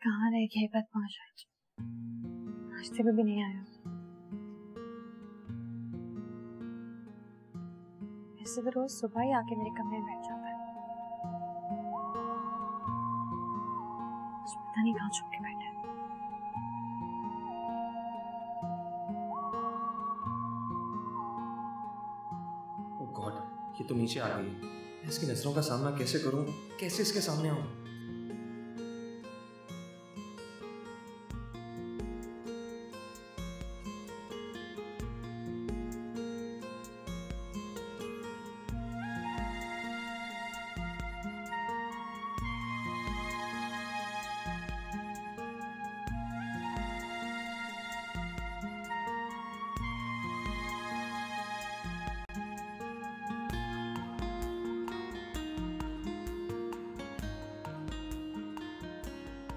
कहाँ रह गए बदमाश, नाश्ते में भी नहीं आया। वैसे तो रोज सुबह ही आके मेरे कमरे में बैठ जाता है, पता नहीं कहाँ छुप के बैठा है। ओह गॉड, ये तो नीचे आ गई है। इसकी नजरों का सामना कैसे करूं, कैसे इसके सामने आऊं?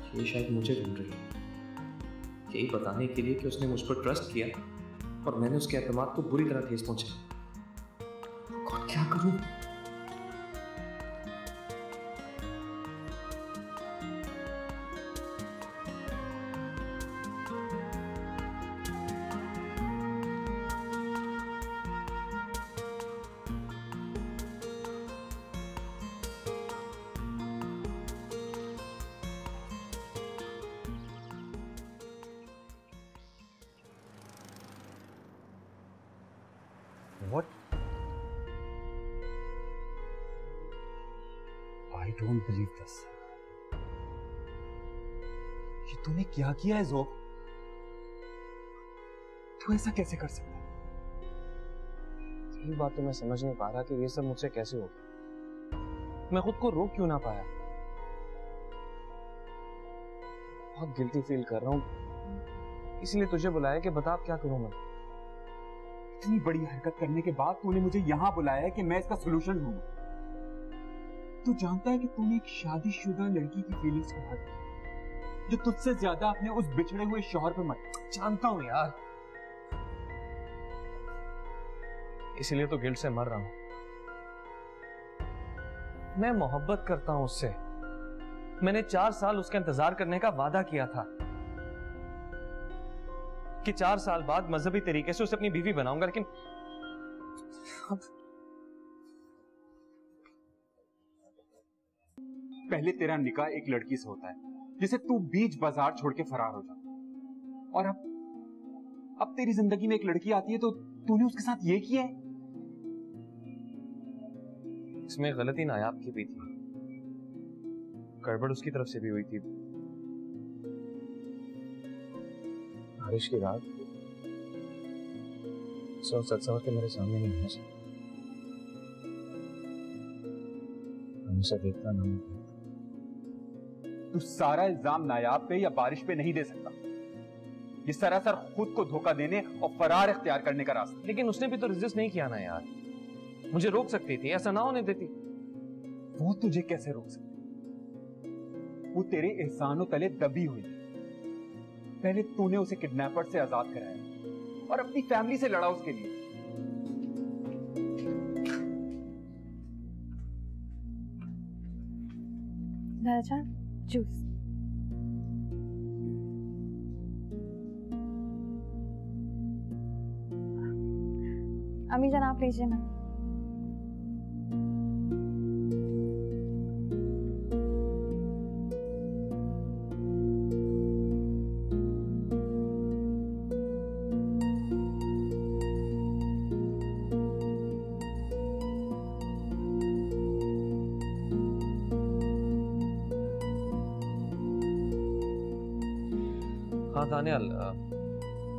ये शायद मुझे ढूंढ रही है, यही बताने के लिए कि उसने मुझ पर ट्रस्ट किया और मैंने उसके एतमाद को बुरी तरह ठेस पहुंचाई। गॉड, क्या करूं? What? I don't believe this. ये तूने क्या किया है ज़ोब? तू ऐसा कैसे कर सकता है? यही बात तो मैं समझ नहीं पा रहा कि ये सब मुझसे कैसे हो गया। मैं खुद को रोक क्यों ना पाया। बहुत गिल्टी फील कर रहा हूँ, इसलिए तुझे बुलाया कि बता अब क्या करूं मैं। इतनी बड़ी हरकत करने के बाद तूने मुझे यहां बुलाया है कि मैं इसका सलूशन ढूंढूं। तू जानता है कि तूने एक शादीशुदा लड़की की फीलिंग्स को हर्ट किया, जो तुझसे ज्यादा अपने उस बिछड़े हुए शौहर पे मर। जानता हूं यार, इसलिए तो गिल्ट से मर रहा हूं। मैं मोहब्बत करता हूं उससे। मैंने 4 साल उसका इंतजार करने का वादा किया था कि 4 साल बाद मजहबी तरीके से उसे अपनी बीवी बनाऊंगा, लेकिन पहले तेरा निकाह एक लड़की से होता है जिसे तू बीच बाजार छोड़ के फरार हो जाता, और अब तेरी जिंदगी में एक लड़की आती है तो तूने उसके साथ ये किया है। इसमें गलती नायाब की भी थी, गड़बड़ उसकी तरफ से भी हुई थी। बारिश की रात सच सच के मेरे सामने नहीं है, हमेशा देखता ना हूं। तू सारा इल्जाम नायाब पे या बारिश पे नहीं दे सकता। ये सरासर खुद को धोखा देने और फरार इख्तियार करने का रास्ता। लेकिन उसने भी तो रेजिस्ट नहीं किया ना यार, मुझे रोक सकती थी, ऐसा ना होने देती। वो तुझे कैसे रोक सकती? वो तेरे एहसानों तले दबी हुई है। पहले तूने उसे किडनैपर से आजाद कराया और अपनी फैमिली से लड़ा उसके लिए। दादा जूस। अम्मी जान आप लीजिए ना। हाँ दानियाल,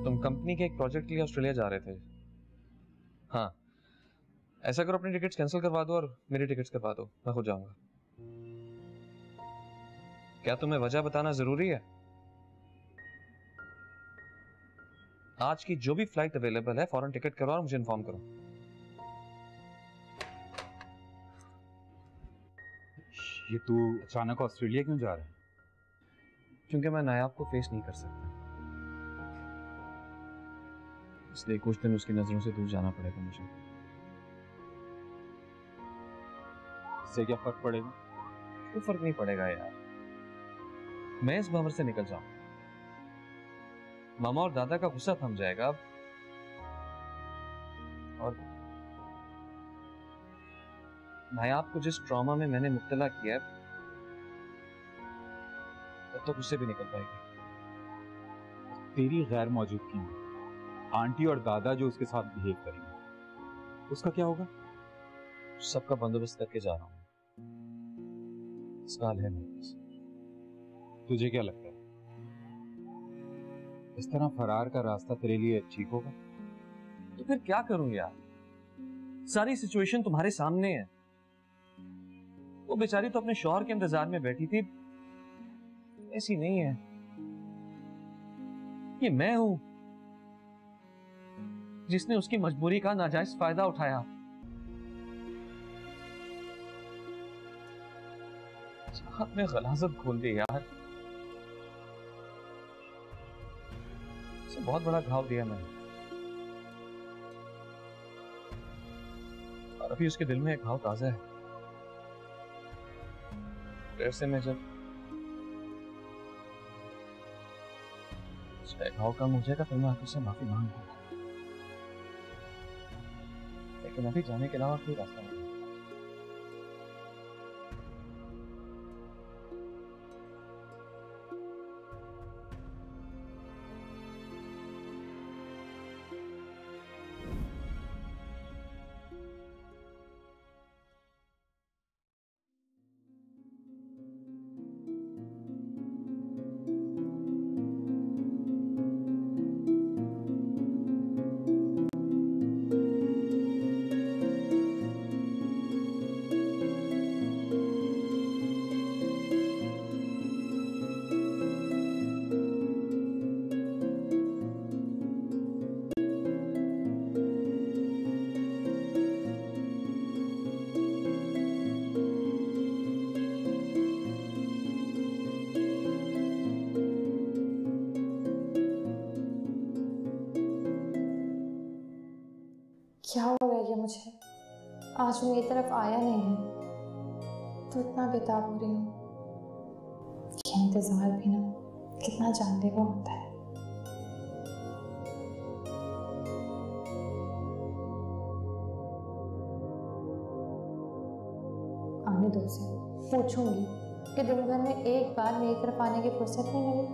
तुम कंपनी के एक प्रोजेक्ट के लिए ऑस्ट्रेलिया जा रहे थे। हाँ, ऐसा करो अपनी टिकट्स कैंसिल करवा दो और मेरी टिकट्स करवा दो, मैं खुद जाऊंगा। क्या तुम्हें वजह बताना जरूरी है? आज की जो भी फ्लाइट अवेलेबल है फौरन टिकट करवाओ और मुझे इन्फॉर्म करो। ये तू अचानक ऑस्ट्रेलिया क्यों जा रहा है? क्योंकि मैं नायाब को फेस नहीं कर सकता, इसलिए कुछ दिन उसकी नजरों से दूर जाना पड़ेगा मुझे। इससे क्या फर्क पड़ेगा? कोई फर्क नहीं पड़ेगा यार, मैं इस भंवर से निकल जाऊं, मामा और दादा का गुस्सा थम जाएगा और नायाब को जिस ट्रॉमा में मैंने मुब्तला किया है तब तक उससे भी निकल पाएगी। तेरी गैर मौजूदगी में आंटी और दादा जो उसके साथ बिहेव करेंगे उसका क्या होगा? सबका बंदोबस्त करके जा रहा हूं। सवाल है मेरे पास। तुझे क्या लगता है इस तरह फरार का रास्ता तेरे लिए ठीक होगा? तो फिर क्या करूं यार, सारी सिचुएशन तुम्हारे सामने है। वो बेचारी तो अपने शौहर के इंतजार में बैठी थी, ऐसी नहीं है। ये मैं हूं जिसने उसकी मजबूरी का नाजायज फायदा उठाया। चाहत में गलाजत खोल दी यार, उसे बहुत बड़ा घाव दिया मैंने और अभी उसके दिल में एक घाव ताजा है। देर से मैं जब उसका घाव कम हो जाएगा फिर मैं आपसे से माफी मांगूंगा, लेकिन अभी जाने के अलावा कोई रास्ता नहीं। क्या हो रहा है ये मुझे? आज वो मेरी तरफ आया नहीं है तो इतना बेताब हो रही हूँ। ये इंतजार भी ना कितना जानलेवा होता है। आने दो उसे, पूछूंगी कि दिन भर में एक बार मेरी तरफ आने की फुर्सत नहीं मिली।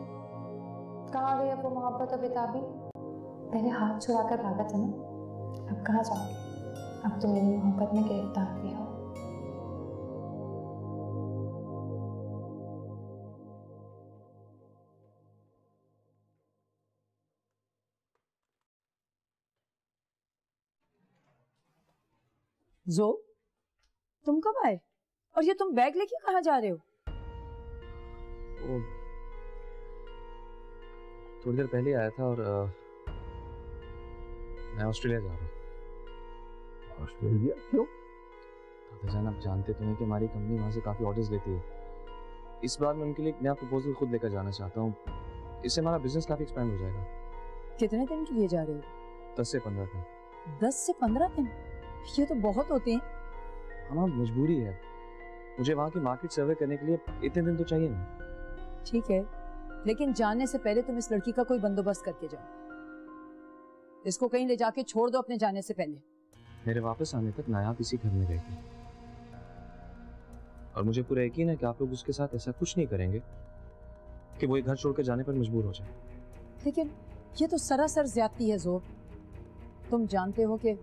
कहाँ गई अब वो मोहब्बत और बेताबी? पहले हाथ छुड़ाकर भागा था ना, अब कहाँ जाओगे? अब तो मेरी मोहब्बत में गिरफ्तार भी हो। जो तुम कब आए और ये तुम बैग लेके कहाँ जा रहे हो? थोड़ी देर पहले आया था और मैं ऑस्ट्रेलिया जा रहा हूँ। ऑस्ट्रेलिया क्यों? दादा जान आप जानते तो हैं कि हमारी कंपनी वहाँ से काफ़ी ऑर्डर्स लेती है। इस बार मैं उनके लिए एक नया प्रपोजल खुद लेकर जाना चाहता हूँ, इससे हमारा बिजनेस काफ़ी एक्सपेंड हो जाएगा। कितने दिन के लिए जा रहे हो? 10 से 15 दिन। 10 से 15 दिन? ये तो बहुत होते हैं। हमारा मजबूरी है, मुझे वहाँ की मार्केट सर्वे करने के लिए इतने दिन तो चाहिए ना। ठीक है, लेकिन जाने से पहले तुम इस लड़की का कोई बंदोबस्त करके जाओ। इसको कहीं ले जाके छोड़ दो अपने जाने से पहले। मेरे वापस आने तक नायाब इसी घर में रहेगी और मुझे पूरा यकीन है कि आप लोग उसके साथ ऐसा कुछ नहीं करेंगे कि वो ये घर छोड़कर जाने पर मजबूर हो जाए। लेकिन ये तो सरासर ज्यादती है जोर। तुम जानते हो कि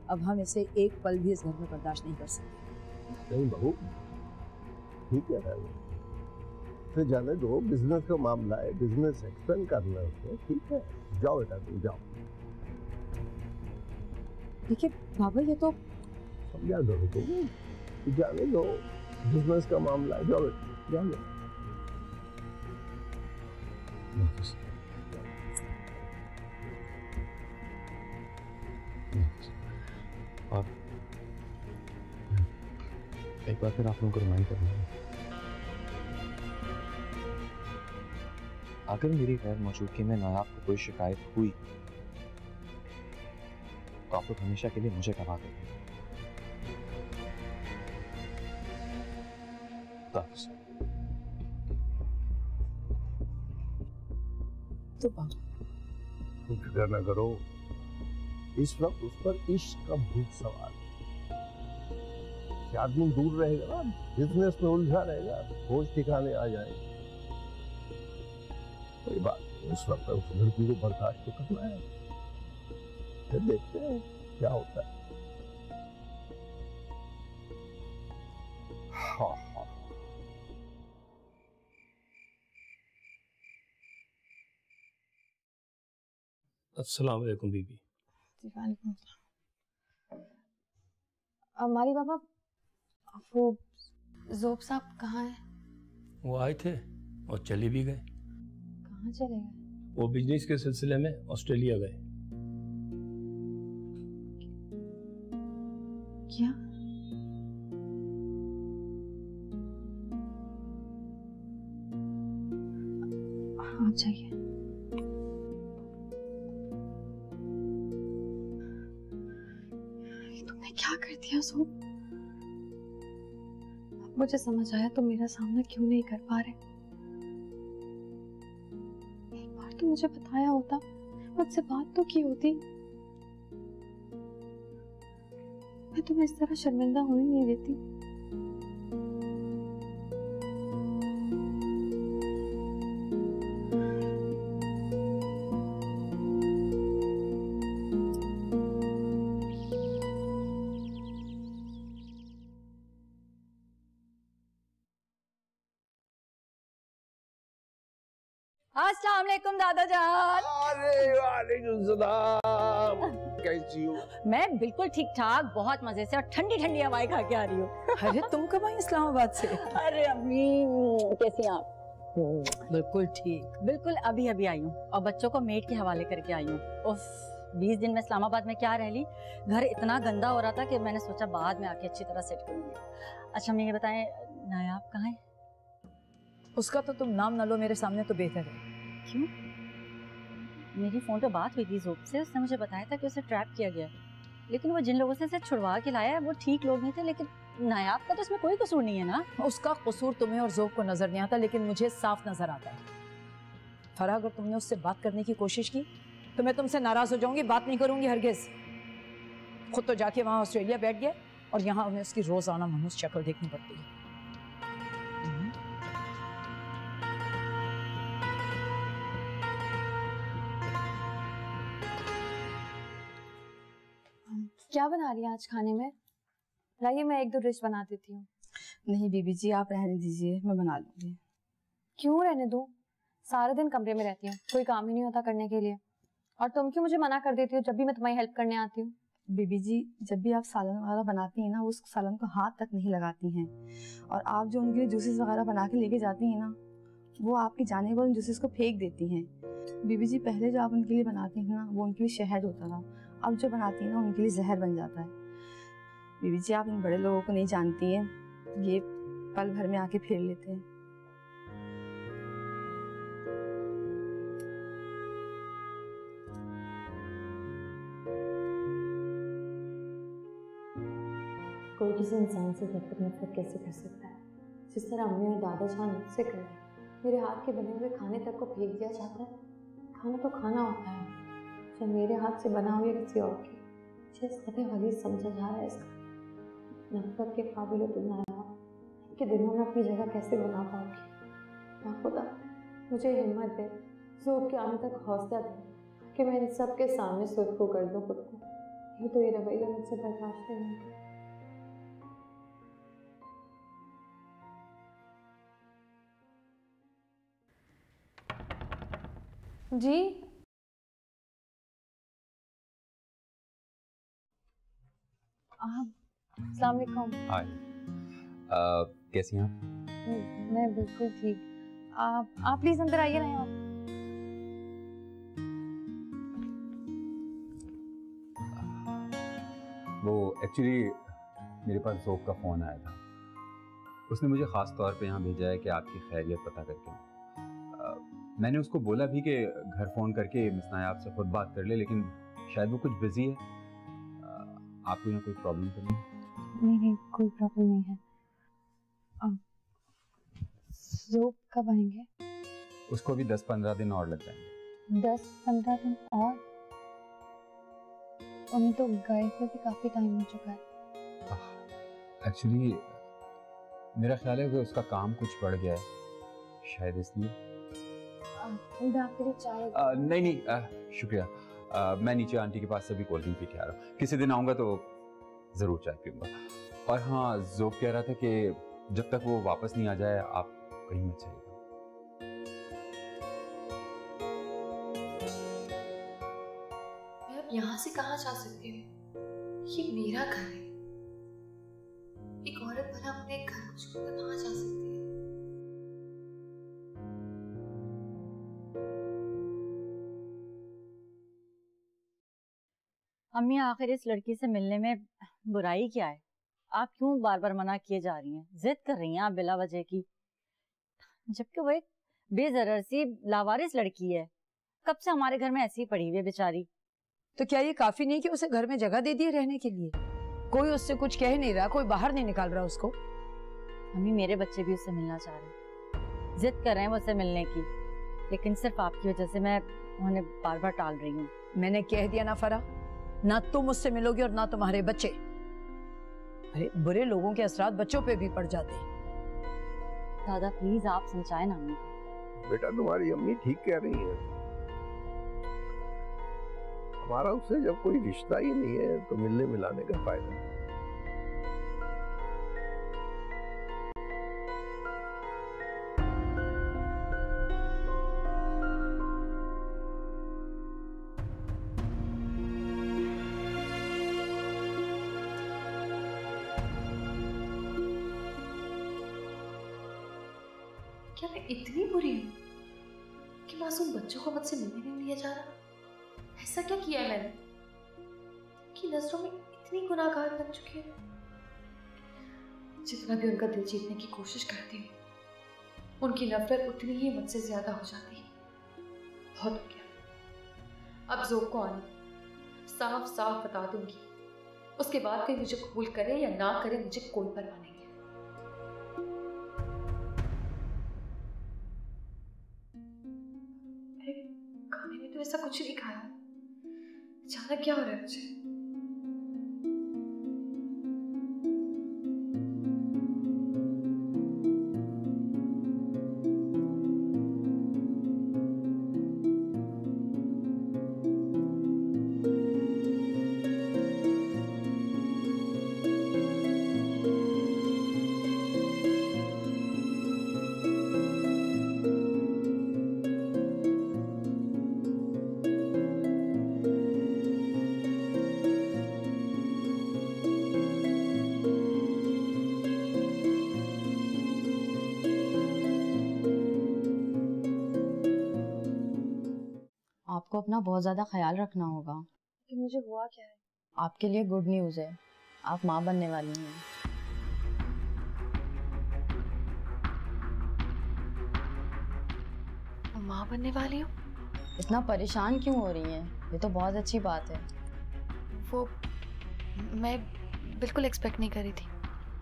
अब हम इसे एक पल भी इस घर में बर्दाश्त नहीं कर सकते। नहीं बहू, ठीक है ना, फिर जाने दो, बिजनेस का मामला है, बिजनेस एक्सपेंड करना है उसमें, ठीक है, जाओ बेटा तुम जाओ। देखिए बाबा, ये तो समझा दो तुम, जाने दो, बिजनेस का मामला है, जाओ बेटा जाओ। और एक बार फिर आप लोगों को रिमाइंड करना है, अगर मेरी गैर मौजूदगी में नायाब को कोई शिकायत हुई तो आप लोग हमेशा के लिए मुझे गवा देंगे। तो पाओ। तुम फिक्र न करो, इस वक्त उस पर इश्क का भूत सवार है। 4 दिन दूर रहेगा ना, बिजनेस में उलझा रहेगा, होश ठिकाने आ जाएगा। कोई बात नहीं, उस वक्त उस लड़की को बर्दाश्त तो करना है, फिर देखते हैं क्या होता है। हाँ हाँ। अस्सलाम वालेकुम बीबी। हमारी बाबा, वो जोब साहब कहाँ हैं? वो आए थे और चले भी गए। कहाँ चले गए? वो बिजनेस के सिलसिले में ऑस्ट्रेलिया गए। क्या? आप जाइए। तुमने क्या कर दिया जोब? मुझे समझ आया तुम मेरा सामना क्यों नहीं कर पा रहे। एक बार तो मुझे बताया होता, मुझसे बात तो की होती। मैं तुम्हें इस तरह शर्मिंदा होने नहीं देती। अस्सलाम वालेकुम दादा जान। अरे वालेकुम सलाम, कैसी हो? मैं बिल्कुल ठीक ठाक, बहुत मजे से और ठंडी ठंडी हवाएं खा के आ रही हूँ। अरे तुम कब आई इस्लामाबाद से? अरे अम्मी, कैसी हैं आप? बिल्कुल ठीक। बिल्कुल अभी अभी आई हूँ और बच्चों को मेड के हवाले करके आई हूँ। उफ, 20 दिन में इस्लामाबाद में क्या रह ली, घर इतना गंदा हो रहा था कि मैंने सोचा बाद में आके अच्छी तरह सेट करूँगी। अच्छा मैं ये बताएं, नायाब कहाँ है? उसका तो तुम नाम न लो मेरे सामने तो बेहतर है। क्यों? मेरी फोन पे बात हुई थी जोब से, उसने मुझे बताया था कि उसे ट्रैप किया गया, लेकिन वो जिन लोगों से इसे छुड़वा के लाया है वो ठीक लोग नहीं थे। लेकिन नायाब का तो इसमें कोई कसूर नहीं है ना। उसका कसूर तुम्हें और जोब को नजर नहीं आता, लेकिन मुझे साफ नजर आता है। फरा, अगर तुमने उससे बात करने की कोशिश की तो मैं तुमसे नाराज हो जाऊंगी, बात नहीं करूंगी हरगिज। खुद तो जाके वहां ऑस्ट्रेलिया बैठ गया और यहाँ हमें उसकी रोजाना मनहूस शक्ल देखनी पड़ती है। क्या बना रही है आज खाने में? लाइए मैं 1-2 डिश बना देती हूँ। नहीं बीबी जी, आप रहने दीजिए, मैं बना लूंगी। क्यों रहने दूँ? सारे दिन कमरे में रहती हूँ, कोई काम ही नहीं होता करने के लिए, और तुम क्यों मुझे मना कर देती हो जब भी मैं तुम्हारी हेल्प करने आती हूँ? बीबी जी, जब भी आप सालन वगैरह बनाती हैं ना, उस सालन को हाथ तक नहीं लगाती हैं, और आप जो उनके लिए जूसेस वगैरह बना के लेके जाती हैं ना, वो आपकी जाने के बाद उन जूसेस को फेंक देती हैं। बीबी जी, पहले जो आप उनके लिए बनाती हैं ना, वो उनके लिए शहद होता था, अब जो बनाती हैं ना उनके लिए जहर बन जाता है। बीबी जी, आप इन बड़े लोगों को नहीं जानती हैं, ये पल भर में आके फेर लेते हैं। कोई किसी इंसान से जब तक नफरत कैसे कर सकता है? जिस तरह अम्मी और दादा जान मुझसे कर रहे, मेरे हाथ के बने हुए खाने तक को फेंक दिया जाता है। खाना तो खाना होता है, जब मेरे हाथ से बना हुआ किसी और के, मुझे इस कदर गलीज़ समझा जा रहा है। इसका नफरत के काबिल हो तुम आया, के दिनों में अपनी जगह कैसे बना पाओगी? या खुदा मुझे हिम्मत दे, जोब के आने तक हौसला दे कि मैं इन सब के सामने सुर्खू कर दूँ खुद को। नहीं तो ये रवैया मुझसे बर्दाश्त नहीं होगा। जी आप, अस्सलाम वालेकुम। हाय, कैसी हैं आप? मैं बिल्कुल ठीक। आप प्लीज अंदर आइए ना यार। वो एक्चुअली मेरे पास जोब का फ़ोन आया था, उसने मुझे ख़ास तौर पे यहाँ भेजा है कि आपकी खैरियत पता करके। मैंने उसको बोला भी कि घर फ़ोन करके मिस नायाब से खुद बात कर ले, लेकिन शायद वो कुछ बिजी है। आपको यहाँ कोई प्रॉब्लम तो नहीं? नहीं, कोई प्रॉब्लम नहीं है। जोब कब आएंगे? उसको अभी 10-15 दिन और लग जाएंगे। 10-15 दिन और? उन्हें तो गए हुए भी काफी टाइम हो चुका है। एक्चुअली मेरा ख्याल है कि उसका काम कुछ बढ़ गया है, शायद इसलिए। मैं आपके लिए चाय नहीं नहीं, शुक्रिया। मैं नीचे आंटी के पास से भी कोल्ड ड्रिंक पी के आ रहा हूँ। किसी दिन आऊँगा तो ज़रूर चाय पीऊँगा। और हाँ, ज़ोब कह रहा था कि जब तक वो वापस नहीं आ जाए आप कहीं मत जाइएगा। मैं अब यहाँ से कहाँ जा सकती हूँ? ये मेरा घर है। एक औरत भला अपने घर को छोड़कर कहाँ जा सकती है? अम्मी, आखिर इस लड़की से मिलने में बुराई क्या है? आप क्यों बार बार मना किए जा रही हैं? जिद कर रही हैं आप बिला वजह की, जबकि वो एक बेजरर सी लावारिस लड़की है। कब से हमारे घर में ऐसी ही पड़ी हुई है बेचारी। तो क्या ये काफी नहीं कि उसे घर में जगह दे दी है रहने के लिए? कोई उससे कुछ कह नहीं रहा, कोई बाहर नहीं निकाल रहा उसको। अम्मी, मेरे बच्चे भी उससे मिलना चाह रहे हैं, जिद कर रहे हैं वो उससे मिलने की, लेकिन सिर्फ आपकी वजह से मैं उन्हें बार बार टाल रही हूँ। मैंने कह दिया ना फरा, ना तुम उससे मिलोगे और ना तुम्हारे बच्चे। अरे बुरे लोगों के असरात बच्चों पे भी पड़ जाते हैं। दादा प्लीज आप समझाएं ना अम्मी को। बेटा तुम्हारी अम्मी ठीक कह रही है, हमारा उससे जब कोई रिश्ता ही नहीं है तो मिलने मिलाने का फायदा नहीं। क्या मैं इतनी बुरी हूँ कि मासूम बच्चों को मुझसे मिलने भी नहीं दिया जा रहा? ऐसा क्या किया है मैंने कि नजरों में इतनी गुनाहगार बन चुकी हूँ? जितना भी उनका दिल जीतने की कोशिश करती हूँ, उनकी नफरत उतनी ही मुझसे ज्यादा हो जाती है। बहुत हो गया। अब ज़ोब को आने साफ साफ बता दूंगी, उसके बाद कोई मुझे कबूल करे या ना करे मुझे कोई परवाह नहीं है। खाने में तो ऐसा कुछ नहीं खाया, अचानक क्या हो रहा है मुझे? आपको अपना बहुत ज़्यादा ख्याल रखना होगा। कि मुझे हुआ क्या है? आपके लिए गुड न्यूज़ है, आप माँ बनने वाली हैं। माँ बनने वाली हूँ? इतना परेशान क्यों हो रही हैं? ये तो बहुत अच्छी बात है। वो मैं बिल्कुल एक्सपेक्ट नहीं कर रही थी।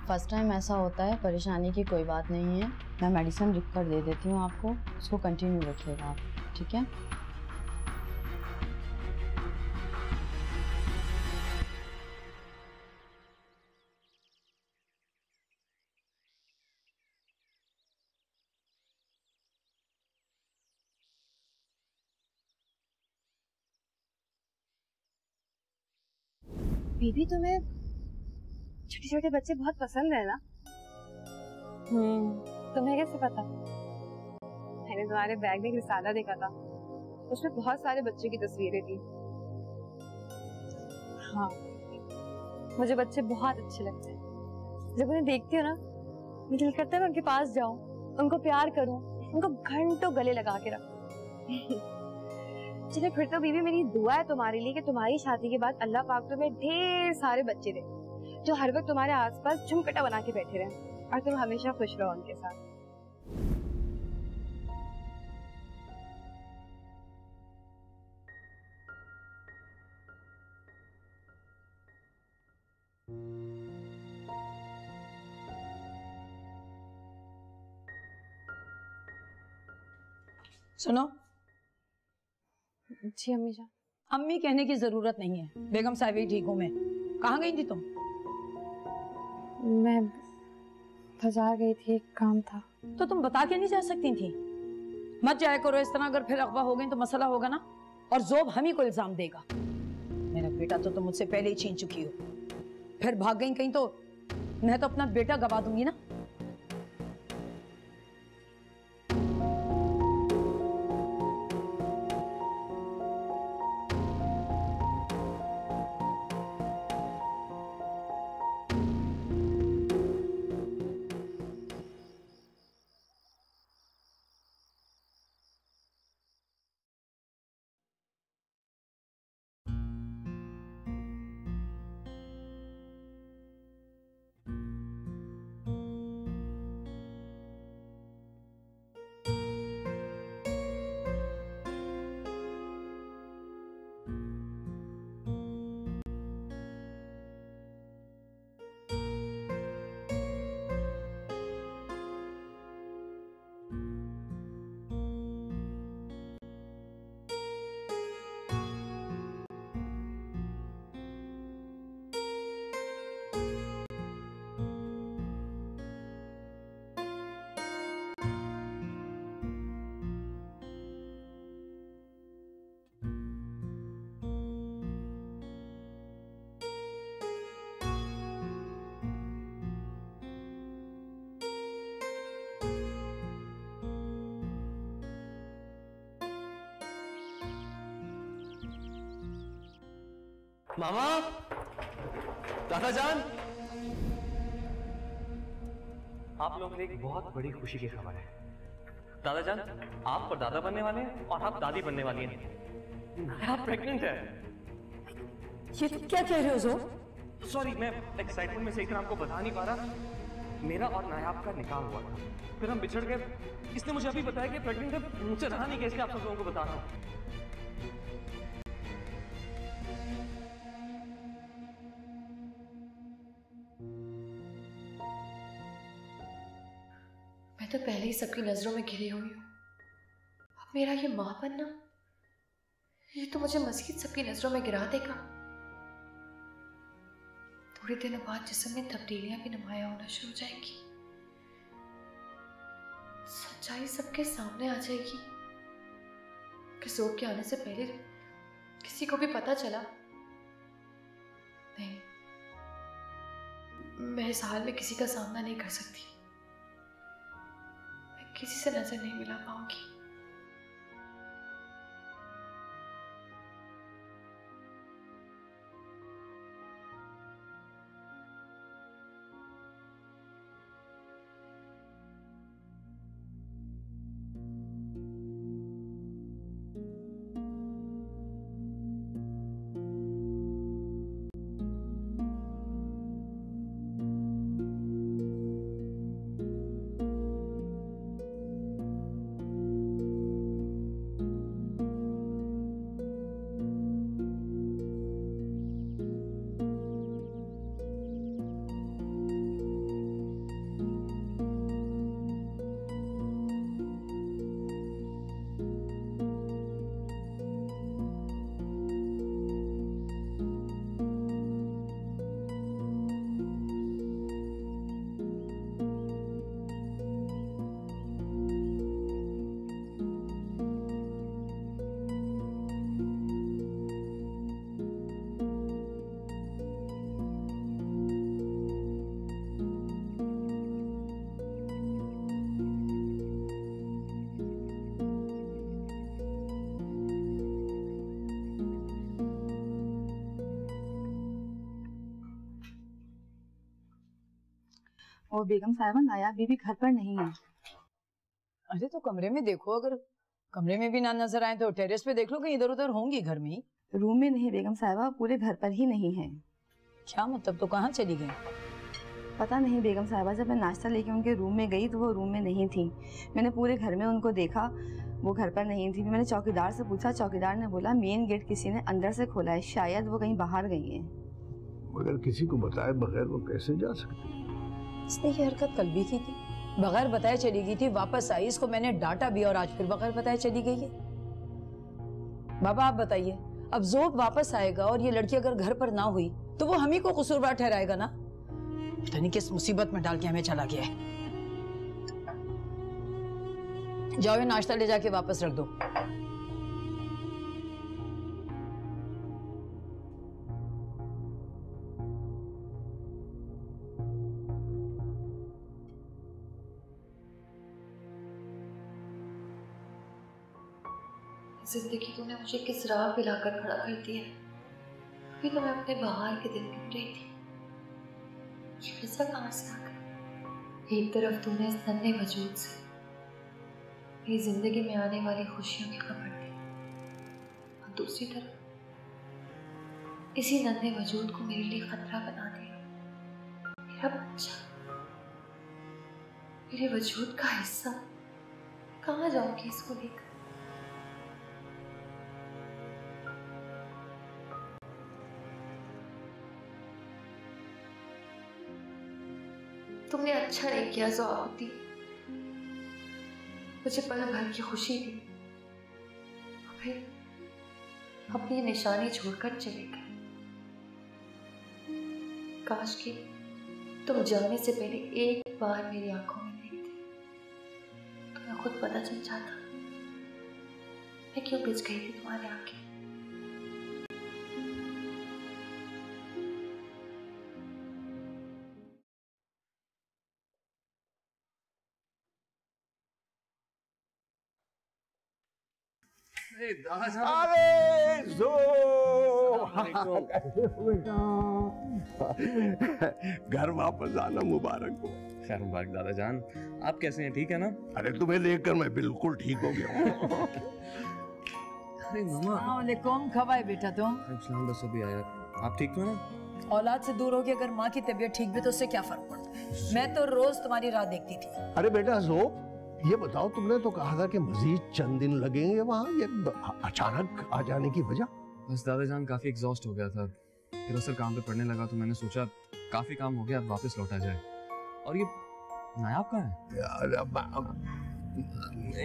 फर्स्ट टाइम ऐसा होता है, परेशानी की कोई बात नहीं है। मैं मेडिसिन लिख कर दे देती हूँ आपको, उसको कंटिन्यू रखिएगा आप, ठीक है? बीबी, तुम्हें छोटे छोटे बच्चे बहुत पसंद है ना? तुम्हें कैसे पता? मैंने तुम्हारे बैग में एक रिसाला देखा था, उसमें बहुत सारे बच्चों की तस्वीरें थी। हाँ, मुझे बच्चे बहुत अच्छे लगते हैं। जब उन्हें देखती हूँ ना, मुझे दिल करता है मैं उनके पास जाऊं, उनको प्यार करूं, उनको घंटों गले लगा के रखूं। चलिए फिर तो बीबी, मेरी दुआ है तुम्हारे लिए कि तुम्हारी शादी के बाद अल्लाह पाक तुम्हें ढेर सारे बच्चे दे, जो हर वक्त तुम्हारे आसपास झुमकटा बना के बैठे रहें और तुम हमेशा खुश रहो उनके साथ। सुनो, जी अम्मी जान। अम्मी कहने की जरूरत नहीं है, बेगम साहिब ही ठीक हूँ मैं। कहाँ गई थी तुम? मैं बाजार गई थी, एक काम था। तो तुम बता के नहीं जा सकती थी? मत जाया करो इस तरह, अगर फिर अगवा हो गई तो मसला होगा ना, और जोब हम ही को इल्जाम देगा। मेरा बेटा तो तुम मुझसे पहले ही छीन चुकी हो, फिर भाग गई कहीं तो मैं तो अपना बेटा गवा दूंगी ना। मामा, दादा जान, आप लोगों के लिए एक बहुत बड़ी खुशी की खबर है। दादा जान, आप पर दादा बनने वाले हैं और आप दादी बनने वाली हैं। नायाब प्रेग्नेंट है। ये क्या कह रहे हो जो? सॉरी, मैं एक्साइटमेंट में से इतना आपको बता नहीं पा रहा। मेरा और नायाब का निकाह हुआ था, फिर हम बिछड़ गए। इसने मुझे अभी बताया कि प्रेग्नेंट है, मुझसे रहा नहीं, कैसे आप सब लोगों को बता रहा हूँ। मैं तो पहले ही सबकी नजरों में घिरी हुई हूँ, अब मेरा ये माँ बनना, ये तो मुझे मजीद सबकी नजरों में गिरा देगा। थोड़ी दिनों बाद जिस्म में तब्दीलियां भी नुमाया होना शुरू हो जाएंगी, सच्चाई सबके सामने आ जाएगी कि जोब के आने से पहले किसी को भी पता चला। नहीं, मैं इस हाल में किसी का सामना नहीं कर सकती, मैं किसी से नजर नहीं मिला पाऊंगी। और बेगम साहिबा नायाब बीबी घर पर नहीं है। अरे तो कमरे में देखो, अगर कमरे में भी ना नजर आए तो टेरेस पे देख लो, कहीं इधर उधर होंगी घर में ही। रूम में नहीं बेगम साहिबा, पूरे घर पर ही नहीं है। क्या मतलब, तो कहाँ चली गई? पता नहीं बेगम साहिबा, जब मैं नाश्ता लेके उनके रूम में गई तो वो रूम में नहीं थी। मैंने पूरे घर में उनको देखा, वो घर पर नहीं थी। मैंने चौकीदार से पूछा, चौकीदार ने बोला मेन गेट किसी ने अंदर से खोला है, शायद वो कहीं बाहर गई है। मगर किसी को बताए बगैर वो कैसे जा सकती? इसने ये हरकत कल भी की थी, बगैर बताए चली गई थी, वापस आई, इसको मैंने डांटा भी और आज फिर बगैर बताए चली गई है। बाबा आप बताइए, अब ज़ोक वापस आएगा और ये लड़की अगर घर पर ना हुई तो वो हम ही को कसूरवार ठहराएगा ना। पता नहीं किस मुसीबत में डाल के हमें चला गया है। जाओ ये नाश्ता ले जाके वापस रख दो। जिंदगी तूने मुझे किस राह पे लाकर खड़ा कर दिया। अभी तो मैं अपने बाहर के दिन गिन रही थी, ये ऐसा कहां से आ गया। एक तरफ तूने इस नन्हे वजूद से मेरी जिंदगी में आने वाली खुशियों की खबर दी, और दूसरी तरफ इसी नन्हे वजूद को मेरे लिए खतरा बना दिया। मेरा बच्चा, मेरे वजूद का हिस्सा, कहाँ जाऊंगी इसको लेकर। तुमने अच्छा नहीं किया ज़ौहती, मुझे पल भर की खुशी दी, फिर अपनी निशानी छोड़कर चले गए। काश कि तुम जाने से पहले एक बार मेरी आंखों में देखते, तुम्हें खुद पता चल जाता मैं क्यों बिछ गई थी तुम्हारे आगे। अरे जो घर वापस आना मुबारक हो। खैर मुबारक दादा जान, आप कैसे हैं? ठीक है ना? अरे तुम्हें देखकर मैं बिल्कुल ठीक हो गया हूँ। अरे मामा। अस्सलामुअलैकुम, कब आए बेटा तुम? बस अभी आया। आप ठीक हो ना? औलाद से दूर होके अगर माँ की तबीयत ठीक भी तो उससे क्या फर्क पड़ता? मैं तो रोज तुम्हारी राह देखती थी। अरे बेटा जो ये बताओ, तुमने तो कहा था कि मजीद चंद दिन लगेंगे वहाँ, ये अचानक आ जाने की वजह? बस दादा जान काफी एग्जॉस्ट हो गया था, फिर असर काम पे पड़ने लगा तो मैंने सोचा काफी काम हो गया, अब वापस लौटा जाए। और ये नायाब कहाँ है?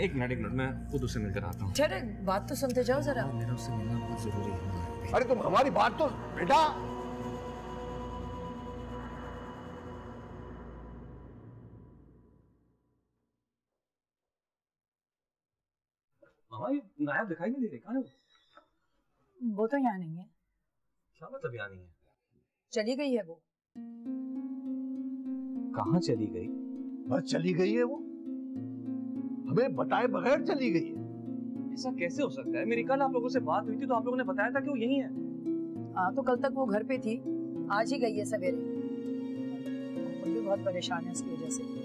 एक मिनट मैं खुद उससे मिलकर आता हूँ। ठहरे, बात तो सुनते जाओ जरा। मेरा उससे मिलना बहुत जरूरी है। अरे तुम हमारी बात तो बेटा। मामा ये नायाब दिखाई नहीं दे रही, कहाँ है वो तो यहाँ नहीं है। क्या मतलब यहाँ नहीं है? चली गई है वो। कहाँ चली गई? बस चली गई है वो, हमें बताए बगैर चली गई है। ऐसा कैसे हो सकता है? मेरी कल आप लोगों से बात हुई थी तो आप लोगों ने बताया था कि वो यहीं है। हाँ तो कल तक वो घर पे थी, आज ही गई है सवेरे। हम भी बहुत परेशान है इसकी वजह से।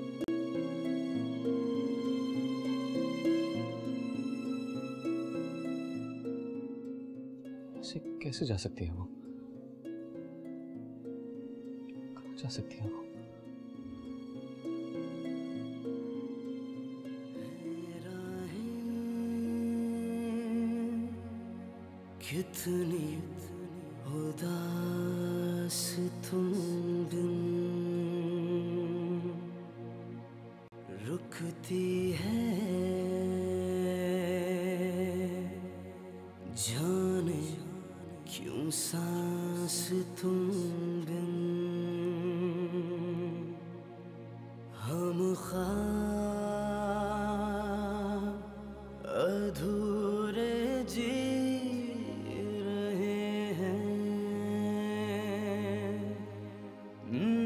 कैसे जा सकती है वो? कहाँ जा सकती है वो? कितनी उदास तुम बिन रुकती है, जाने क्यों सांस तुम बिन हम ख्वाब अधूरे जी रहे हैं,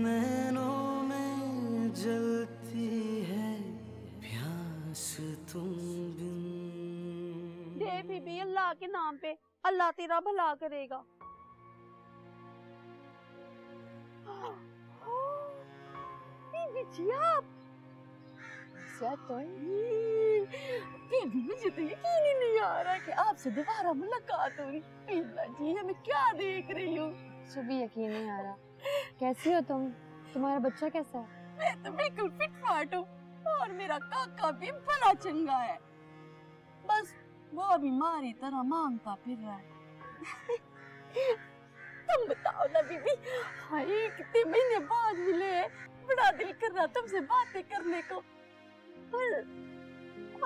नैनों में जलती है प्यास तुम बिन। दे बीबी, अल्लाह के नाम पे, अल्लाह तेरा भला करेगा। बीबी जी आप बीबी, मुझे तो यकीन ही नहीं आ रहा कि आपसे दोबारा मुलाकात होगी। बीबा जी मैं क्या देख रही हूँ? मुझे भी यकीन नहीं आ रहा। कैसी हो तुम? तुम्हारा बच्चा कैसा है? मैं तो बिल्कुल फिट फाट हूँ और मेरा काका भी बड़ा चंगा है, बस वो बीमारी तरह मांगता फिर रहा है। तुम बताओ ना बीबी, हाय कितने महीने बाद मिले हैं, बड़ा दिल कर रहा तुमसे बातें करने को। पर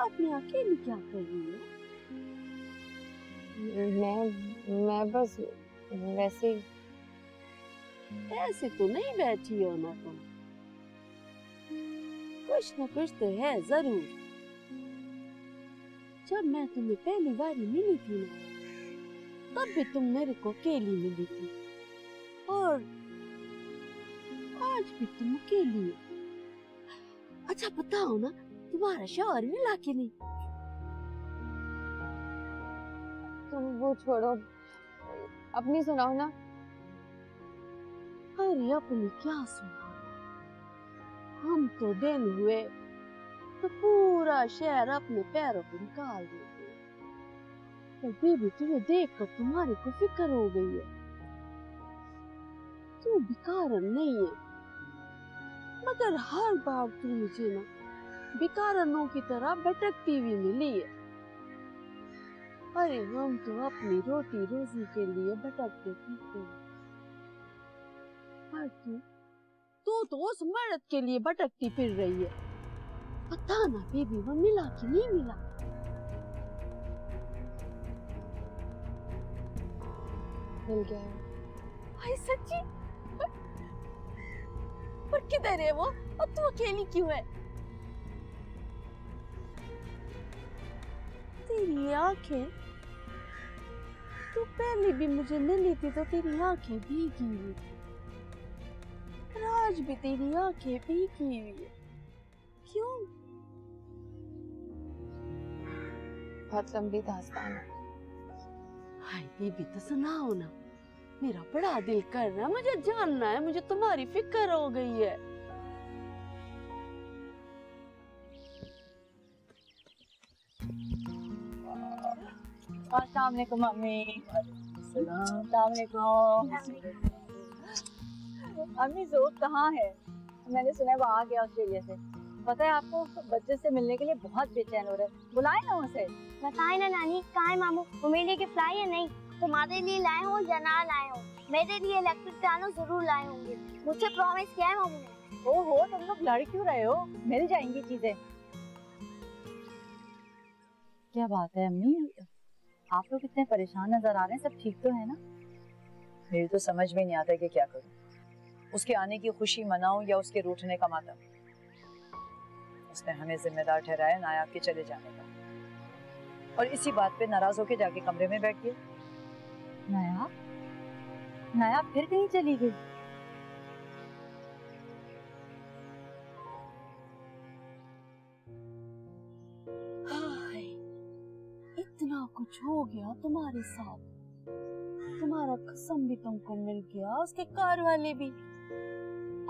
आप यहाँ अकेली क्या कर रही हो? मैं बस वैसे ऐसे तो नहीं बैठी हो ना तुम, कुछ न कुछ तो है जरूर। जब मैं तुम्हें पहली बार मिली थी ना, तब भी तुम मेरे को अकेली मिली थी, और आज भी तुम अकेली हो। अच्छा बताओ ना, तुम्हारा शौहर मिला कि नहीं? तुम वो छोड़ो, अपनी सुनाओ ना। अरे अपनी क्या सुना, हम तो दिन हुए तो पूरा शहर अपने पैरों पे निकाल देते हैं। और बेबी तुम्हें देखकर तुम्हारी को फिक्र हो गई है। तू बिकारन नहीं है, मगर हर बार तू मुझे ना बिकारनों की तरह भटकती हुई मिली है। अरे हम तो अपनी रोटी रोजी के लिए भटकते फिरते हैं, और तू तो उस मर्द के लिए भटकती फिर रही है। पता ना बेबी वो मिला कि नहीं मिला। मिल गया। भाई सच्ची? पर किधर है वो? अब तू अकेली क्यों है? तेरी आंखें, तू पहले भी मुझे मिली थी तो तेरी आंखें भीगी हुई, और आज भी तेरी आंखें भीगी हुई है। क्यों? बहुत लंबी दास्तान है। हाय बेबी तो सुनाओ ना, मेरा बड़ा दिल कर रहा है, मुझे जानना है, मुझे तुम्हारी फिक्र हो गई है। अस्सलाम वालेकुम मम्मी। अस्सलाम वालेकुम। अम्मी ज़ोक कहाँ है? मैंने सुना है वो आ गया ऑस्ट्रेलिया से। पता है आपको, बच्चे से मिलने के लिए बहुत बेचैन हो रहे हैं। बुलाए ना उसे। बताए ना नानी, कहाँ है मामू? वो मेरे लिए गिफ्ट लाई है? नहीं, तुम्हारे लिए लाए हो या ना लाए हो, मेरे लिए इलेक्ट्रिक पियानो जरूर लाए होंगे, मुझसे प्रॉमिस किया है मामू ने। ओहो, तुम लोग लड़ क्यों रहे हो? मिल जाएंगी चीजें। क्या बात है अम्मी, आप लोग इतने परेशान नजर आ रहे हैं, सब ठीक तो है ना? मेरी तो समझ में नहीं आता कि क्या करूं। उसके आने की खुशी मनाऊं या उसके रूठने का मातम। उसने हमें जिम्मेदार ठहराया नायाब के चले जाने का, और इसी बात पे नाराज होके जाके कमरे में बैठ गए। नायाब? नायाब फिर कहीं चली गई? इतना कुछ हो गया तुम्हारे साथ, तुम्हारा कसम भी तुमको मिल गया, उसके कार वाले भी,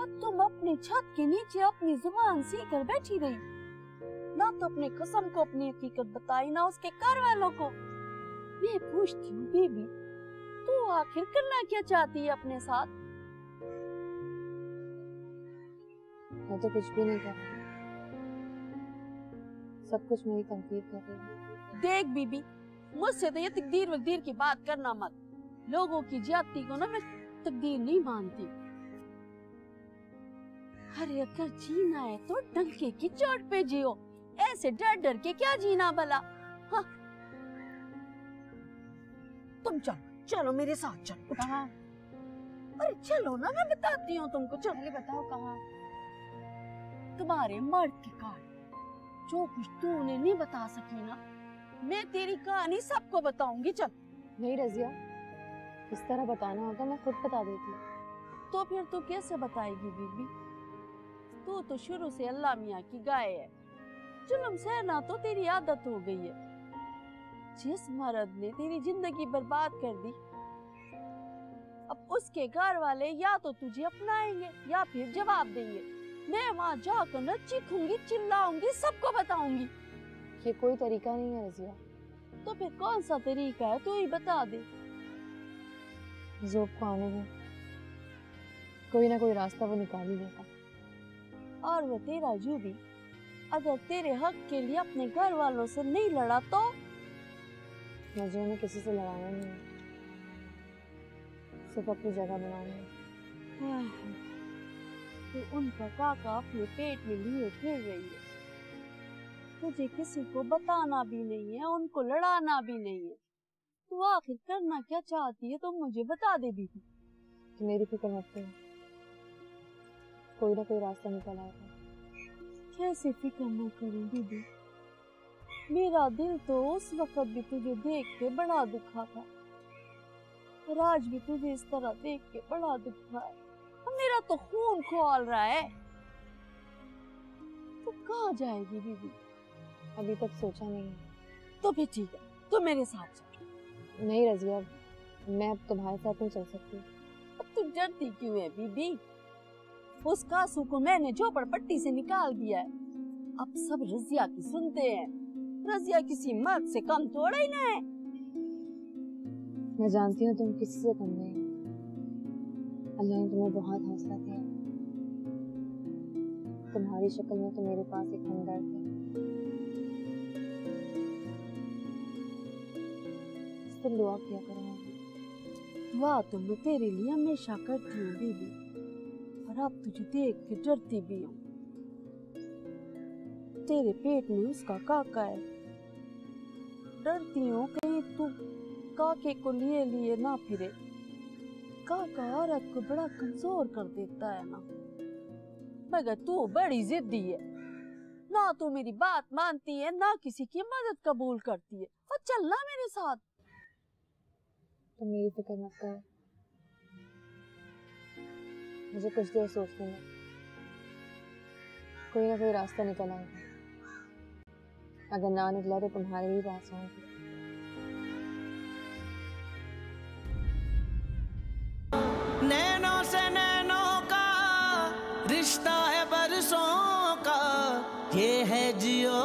अब तुम अपने छत के नीचे अपनी जुबान सी कर बैठी रही, ना तो अपने कसम को अपनी हकीकत बताई, ना उसके कार वालों को। मैं पूछती हूँ बेबी, तू आखिर करना क्या चाहती है अपने साथ? मैं तो कुछ भी नहीं कर रही, सब कुछ मेरी तकदीर कर रही है। देख बीबी, मुझसे तो ये तकदीर वकदीर की बात करना मत। लोगों की ज्यादती को ना मैं तकदीर नहीं मानती। अरे अगर जीना है तो डंके की चोट पे जियो, ऐसे डर डर के क्या जीना भला? हाँ। तुम चलो, चलो मेरे साथ चलो। कहाँ? अरे चलो ना, मैं बताती हूँ तुमको। चलो। पहले बताओ कहाँ? तुम्हारे मर्द के कारण जो कुछ तू उन्हें नहीं बता सकी ना, मैं तेरी कहानी सबको बताऊंगी। चल। नहीं रजिया, इस तरह बताना होता मैं खुद बता देती। तो फिर तू कैसे बताएगी बीबी? तू तो शुरू से अल्लाह मियाँ की गाय है, जुल्म सहना तो तेरी आदत हो गई है। जिस मर्द ने तेरी जिंदगी बर्बाद कर दी, अब उसके घर वाले या तो तुझे अपनाएंगे या फिर जवाब देंगे। मैं वहाँ जाकर न चीखूंगी, चिल्लाऊंगी, सबको बताऊंगी। ये कोई तरीका नहीं है रजिया। तो फिर कौन सा तरीका है, तू ही बता दे। ज़ोक को आने दे, कोई ना कोई रास्ता वो निकाल ही देगा। और वो तेरा जू भी अगर तेरे हक के लिए अपने घर वालों से नहीं लड़ा तो? मुझे उन्हें किसी से लड़ाना नहीं है, सिर्फ अपनी जगह बनानी है। तो उनका काका अपने पेट में लिए फिर रही है, तुझे किसी को बताना भी नहीं है, उनको लड़ाना भी नहीं है, तू आखिर करना क्या चाहती है तो मुझे बता दे बीबी। तो मेरी फिक्र मत कर, कोई ना कोई रास्ता निकल आएगा। कैसे फिक्र न करूं बीबी, मेरा दिल तो उस वक्त भी तुझे देख के बड़ा दुखा था और आज भी तुझे इस तरह देख के बड़ा दुखा है। मेरा तो खून खौल रहा है। तू कहाँ जाएगी बीबी? अभी तक सोचा नहीं। तो फिर ठीक है, तो मेरे साथ चल। नहीं रजिया, मैं अब तुम्हारे साथ नहीं चल सकती। अब तू डरती क्यों है बीबी? उस कासू को मैंने झोपड़पट्टी से निकाल दिया है। अब सब रजिया की सुनते हैं। रजिया किसी मर्द से कम थोड़ा ही ना है। मैं जानती हूँ तुम किसी से कम नहीं। अल्लाह ने तुम्हें बहुत हौसला दिया। तुम्हारी शक्ल में तो मेरे पास एक हमदर्द है। तुम दुआ किया करो। दुआ तो मैं तेरे लिए हमेशा करती हूँ बीबी, और अब तुझे देख के डरती भी हूँ। तेरे पेट में उसका काका है, डरती हूँ कहीं तू काके को लिए लिए ना फिरे। काका औरत को बड़ा कमजोर कर देता है ना। मगर तू बड़ी जिद्दी है, ना तू मेरी बात मानती है ना किसी की मदद कबूल करती है। और चलना मेरे साथ। तुम मेरी फिक्र मत करो, मुझे कुछ देर सोचने में, कोई ना कोई रास्ता निकल आएगा। अगर ना निकला तो तुम्हारे ही पास आऊंगी। नैनों से नैनों का रिश्ता है बरसों का, ये है जियो